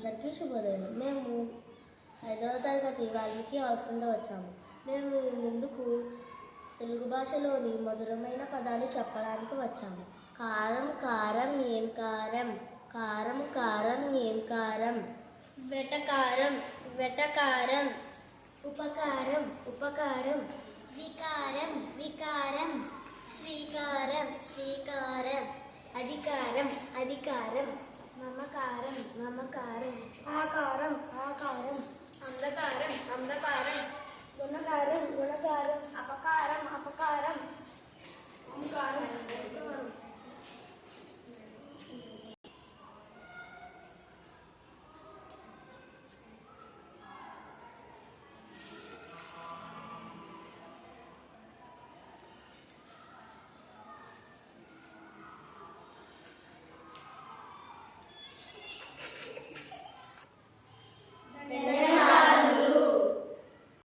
అందరికీ శుభోదయం. మేము 5వ తరగతి వాల్మీకి హౌస్ నుండి వచ్చాము. మేము ముందుకు తెలుగు భాషలోని మధురమైన పదాలు చెప్పడానికి వచ్చాము. కారం కారం ఏం కారం, కారం కారం ఏం కారం, వెటకారం వెటకారం, ఉపకారం ఉపకారం, వికారం వికారం, శ్రీకారం శ్రీకారం, అధికారం అధికారం, మమకారం మమకారం, ఆకారం ఆకారం, అంధకారం అంధకారం, గుణకారం గుణకారం,